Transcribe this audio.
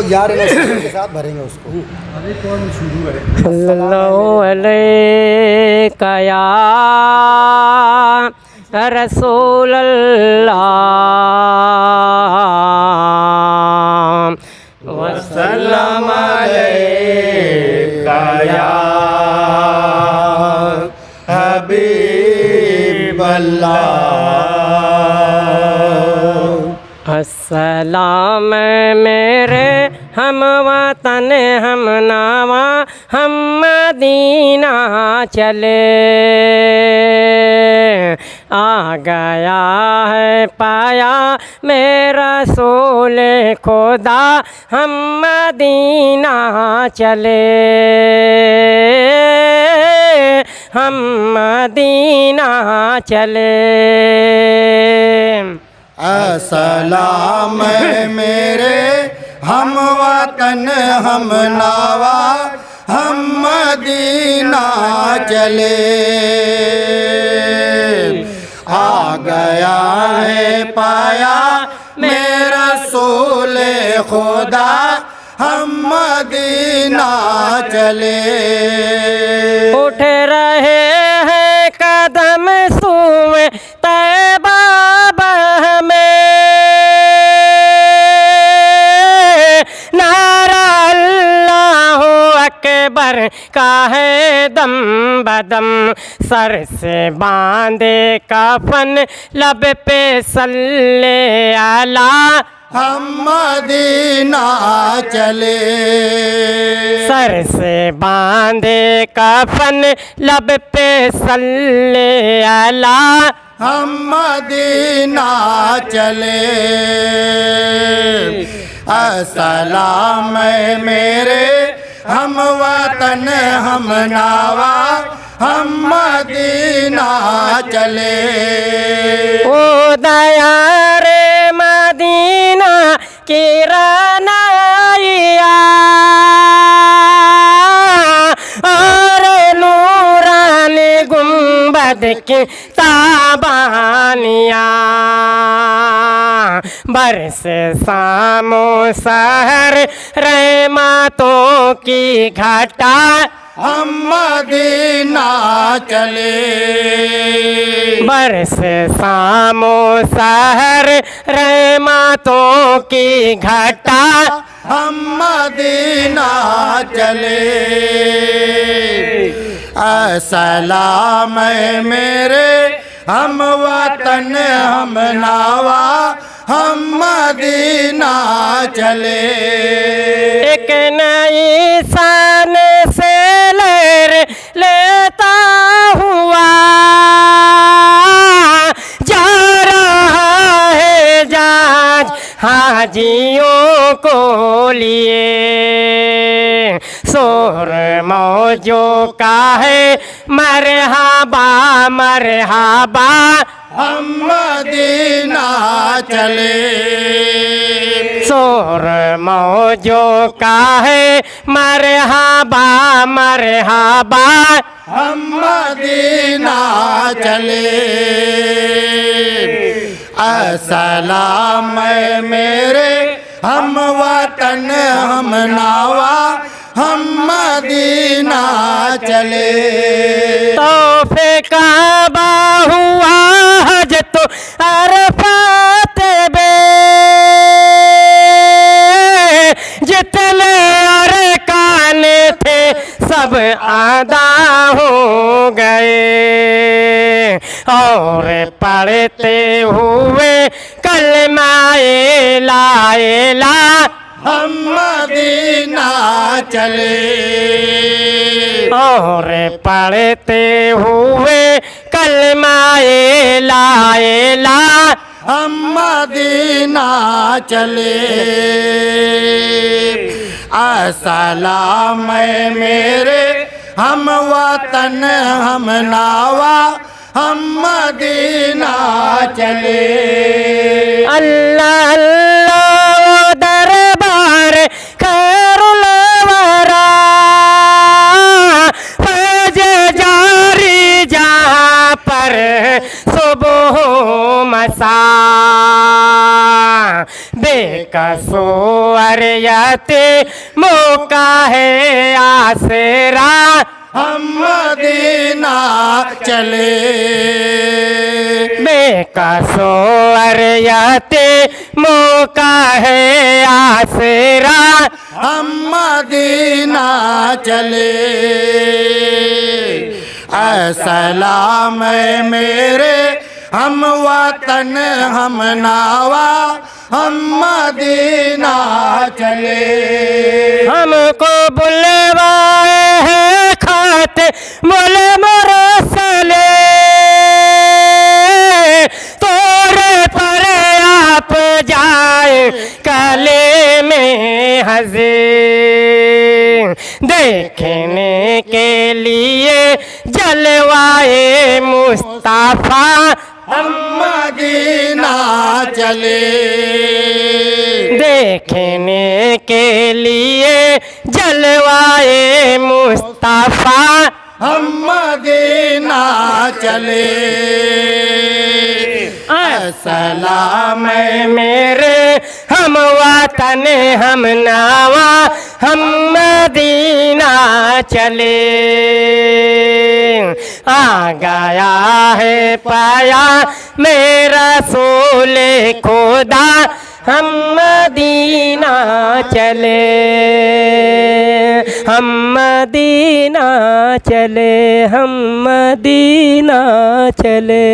लोग 11 के साथ भरेंगे उसको। अरे कौन शुरू है? सल्लल्लाहु अलैका या रसूल अल्लाह वसल्लम अलैका या हबीब अल्लाह। अस्सलाम मेरे हम वतन हम नावा हम मदीना चले, आ गया है पाया मेरा रसूल खुदा हम मदीना चले, हम मदीना चले। अस्सलाम मेरे हम वतन हम नावा हम मदीना चले, आ गया है पाया मेरा रसूल खुदा हम मदीना चले। उठ रहे हैं कदम सुए तैबा में, नारा अल्लाहु अकबर का है दम बदम, सर से बांधे कफन लब पे सल्ले अला हम मदीना चले, सर से बांधे कफन लब पे सल्ले अला हम मदीना चले। अस्सलाम मेरे हम वतन हम नावा हम मदीना चले। ओ दया रे मदीना की रनाइया और नूरान गुंबद की ताबानिया, बरस सामो सहर रहमतों की घटा हम मदीना चले, बरस सामो सहर रहमतों की घटा हम मदीना चले। अस्सलाम मेरे हम वतन हम नावा हम मदीना चले। एक नई शान से लहर लेता हुआ जा रहा है जहाज हाजियों को लिए, शोर मौजों का है मरहबा मरहबा हम मदीना चले, शोर मौजों का है मरहबा मरहबा हम मदीना चले। अस्सलाम मेरे हम वतन हम नावा हम मदीना चले। तोहफे काबा हुआ हज तो अरफात बे, जितने अरकान थे सब आदा हो गए, और पढ़ते हुए कलमाए ला इला हम मदीना चले, और पढ़ते हुए कलमाए ला इला हम मदीना चले। अस्सलाम मेरे हम वतन हम नावा हम मदीना चले। अल्लाह अल्लाह दरबार खैरुल वरा, फैज जारी जहाँ पर सुबह मसा, बेकसूर या ते मौका है आसरा हम मदीना चले बेकसो अरियते मौका है आसरा हम मदीना चले अस्सलाम मेरे हम वतन हम नावा हम मदीना चले हमको बुलवाए हैं खात मोले मरसले तोरे पर आप जाए कले में हज़ीर देखने के लिए जलवाए मुस्तफ़ा हम मदीना चले देखने के लिए जलवाए मुस्तफ़ा हम मदीना चले सलाम मेरे हम वतन हम नावा हम मदीना चले आ गया है पाया मेरा रसूले खुदा हम मदीना चले हम मदीना चले हम मदीना चले।